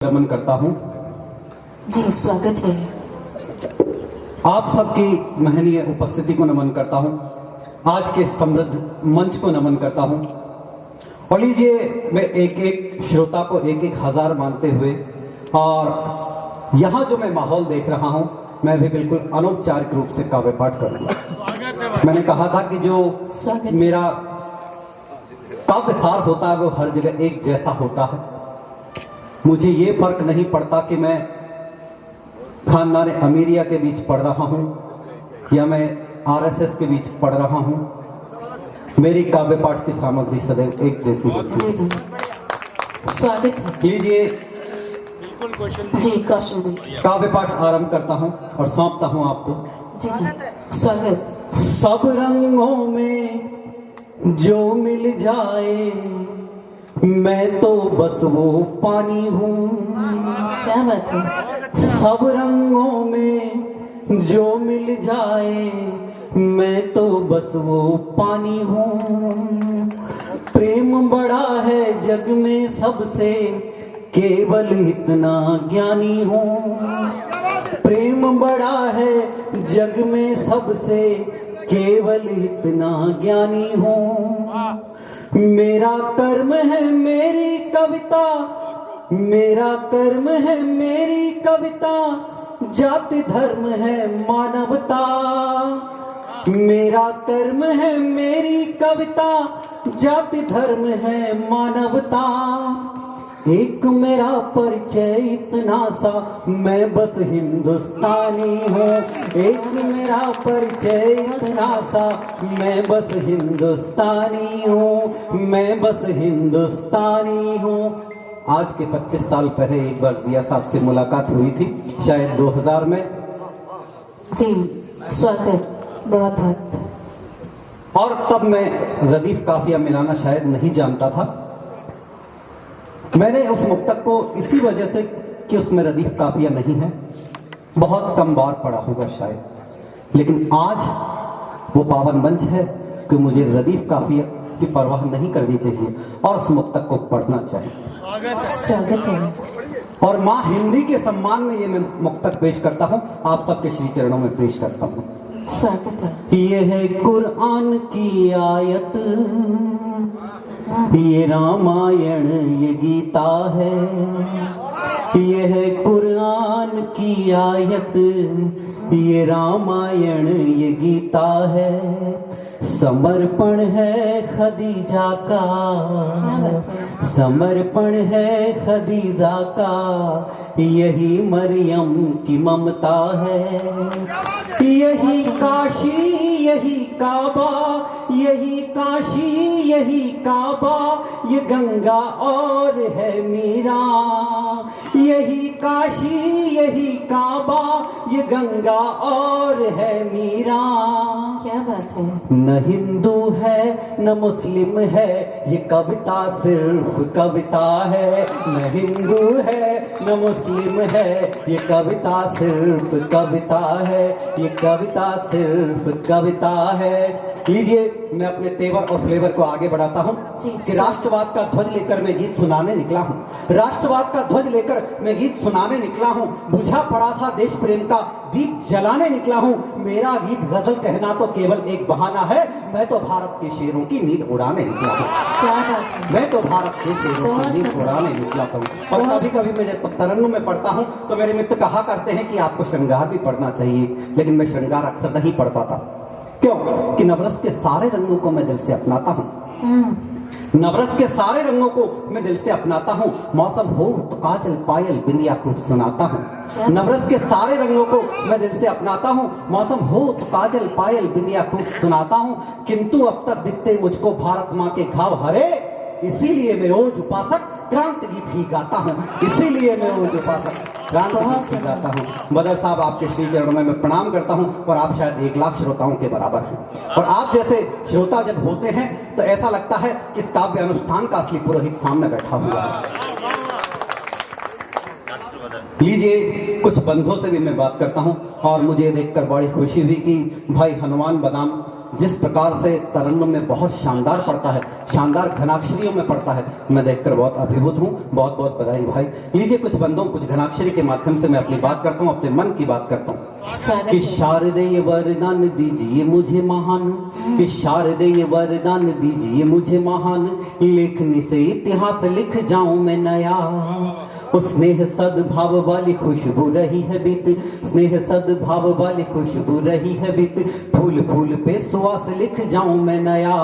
नमन करता हूं। जी स्वागत है। आप सबकी महनीय उपस्थिति को नमन करता हूं। आज के समृद्ध मंच को नमन करता हूं। और लीजिए, मैं एक एक श्रोता को एक एक हजार मानते हुए और यहाँ जो मैं माहौल देख रहा हूं, मैं भी बिल्कुल अनौपचारिक रूप से काव्य पाठ करूंगा। मैंने कहा था कि जो मेरा काव्य सार होता है वो हर जगह एक जैसा होता है। मुझे ये फर्क नहीं पड़ता कि मैं खानदान अमीरिया के बीच पढ़ रहा हूं या मैं आरएसएस के बीच पढ़ रहा हूं। मेरी काव्य पाठ की सामग्री सदैव एक जैसी होती है। जी जी स्वागत है। लीजिए, जी कौशल जी काव्य पाठ आरंभ करता हूं और सौंपता हूं आपको। जी जी स्वागत। सब रंगों में जो मिल जाए, मैं तो बस वो पानी हूँ। क्या बात है। सब रंगों में जो मिल जाए, मैं तो बस वो पानी हूँ। प्रेम बड़ा है जग में सबसे, केवल इतना ज्ञानी हूँ। प्रेम बड़ा है जग में सबसे, केवल इतना ज्ञानी हूँ। मेरा कर्म है मेरी कविता, मेरा कर्म है मेरी कविता, जाति धर्म है मानवता। मेरा कर्म है मेरी कविता, जाति धर्म है मानवता। एक मेरा परिचय इतना सा, मैं बस हिंदुस्तानी हूँ। एक मेरा परिचय इतना सा, मैं बस हिंदुस्तानी हूँ। मैं बस हिंदुस्तानी हूँ। आज के 25 साल पहले एक बार जिया साहब से मुलाकात हुई थी, शायद 2000 में। जी स्वागत बहुत बहुत। और तब मैं रदीफ काफिया मिलाना शायद नहीं जानता था। मैंने उस मुक्तक को इसी वजह से कि उसमें रदीफ काफिया नहीं है, बहुत कम बार पढ़ा होगा शायद, लेकिन आज वो पावन मंच है कि मुझे रदीफ काफिया की परवाह नहीं करनी चाहिए और उस मुक्तक को पढ़ना चाहिए। स्वागत है। और माँ हिंदी के सम्मान में ये मैं मुक्तक पेश करता हूँ, आप सबके श्री चरणों में पेश करता हूँ। स्वागत है। ये है कुरान की आयत, ये रामायण ये गीता है। ये है कुरान की आयत, ये रामायण ये गीता है। समर्पण है खदीजा का, समर्पण है खदीजा का, यही मरियम की ममता है। यही काशी यही काबा, यही काशी यही काबा, ये गंगा और है मीरा। यही काशी यही काबा, ये गंगा और है मीरा। क्या बात है। न हिंदू है न मुस्लिम है, ये कविता सिर्फ कविता है। न हिंदू है न मुस्लिम है, ये कविता सिर्फ कविता है। ये कविता सिर्फ कविता है। लीजिए, मैं अपने तेवर और फ्लेवर को आगे बढ़ाता हूँ कि राष्ट्रवाद का ध्वज लेकर मैं गीत सुनाने निकला हूँ। राष्ट्रवाद का ध्वज लेकर मैं गीत सुनाने निकला हूँ। बुझा पड़ा था देश प्रेम का दीप जलाने निकला हूँ। मेरा गीत गजल कहना तो केवल एक बहाना है, मैं तो भारत के शेरों की नींद उड़ाने निकला हूँ। क्या बात है। मैं तो भारत के शेरों की नींद उड़ाने निकला हूँ। और कभी कभी मैं जब तरन्नुम में पढ़ता हूँ तो मेरे मित्र कहा करते हैं कि आपको श्रृंगार भी पढ़ना चाहिए, लेकिन मैं श्रृंगार अक्सर नहीं पढ़ पाता। क्यों? कि नवरस के सारे रंगों को मैं दिल से अपनाता हूँ। नवरस के सारे रंगों को मैं दिल से अपनाता हूँ। मौसम हो तो काजल पायल बिंदिया खूब सुनाता हूँ। नवरस के सारे रंगों को मैं दिल से अपनाता हूँ। मौसम हो तो काजल पायल बिंदिया खूब सुनाता हूँ। किंतु अब तक दिखते मुझको भारत माँ के घाव हरे, इसीलिए मैं ओज उपासक क्रांति गीत ही गाता हूँ। इसीलिए मैं ओज उपासक क्रांति गीत ही गाता हूँ। मदर साहब, आपके श्री चरणों में मैं प्रणाम करता हूँ। और आप शायद 1 लाख श्रोताओं के बराबर हैं। और आप जैसे श्रोता जब होते हैं तो ऐसा लगता है कि इस काव्य अनुष्ठान का असली पुरोहित सामने बैठा हुआ है। लीजिए, कुछ बंधुओं से भी मैं बात करता हूँ और मुझे देखकर बड़ी खुशी हुई कि भाई हनुमान बादाम जिस प्रकार से तरन्नुम में बहुत शानदार पड़ता है, शानदार घनाक्षरियों में पड़ता है, मैं देखकर बहुत अभिभूत हूँ। बहुत बहुत बधाई भाई। लीजिए कुछ बंदों, कुछ घनाक्षरी के माध्यम से मैं अपनी बात करता हूँ, अपने मन की बात करता हूँ। स्वागत कि है। शारदेय वरदान दीजिए मुझे महान, कि शारदेय वरदान दीजिए मुझे महान, लेखनी से इतिहास लिख जाऊं मैं नया। उस स्नेह सद्भाव वाली खुशबू रही है बीत, स्नेह सद्भाव वाली खुशबू रही है बीत, फूल फूल पे सुहास लिख जाऊं मैं नया।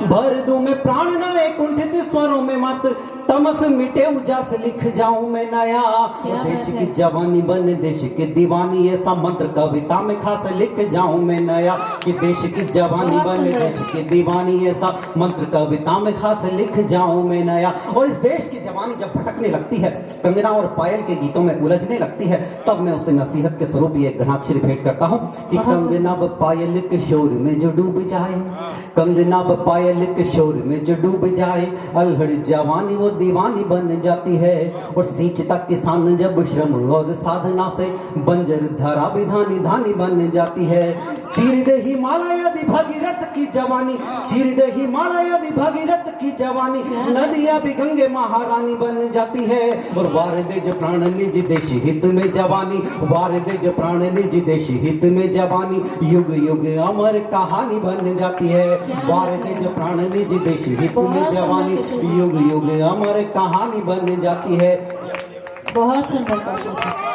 भर दूं मैं प्राण नए कुंठित स्वरों में मत, तमस मिटे उजास लिख जाऊं मैं नया। क्या देश बात की है। जवानी बने देश की दीवानी, ऐसा मंत्र कविता में खास लिख जाऊं मैं नया। कि देश की जवानी बहुत बने सुंदर। देश की दीवानी, ऐसा मंत्र कविता में खास लिख जाऊं मैं नया। और इस देश की जवानी जब भटकने लगती है, कंगना और पायल के गीतों में उलझने लगती है, तब मैं उसे नसीहत के स्वरूप ये घनाक्षरी भेंट करता हूँ कि बहुत कंगना व पायल के शोर में जो डूब जाए, कंगना व पायल के शोर में जो डूब जाए, अल्हड़ जवानी वो दीवानी बन जाती है। और सींचता किसान जब श्रम और साधना से, बंजर धरा भी धानी धानी बन जाती है। चीर दे हिमालय यदि भगीरथ की जवानी, चीर दे हिमालय यदि भगीरथ की जवानी, नदियां भी गंगे महारानी बन जाती है। और वार दे जो प्राण निज देश हित में जवानी, वार दे जो प्राण निज देश हित में जवानी, युग युग अमर कहानी बन जाती है। वार दे जो प्राण निज देश हित में जवानी, युग युग अमर कहानी बन जाती है। बहुत सुंदर कौशल है।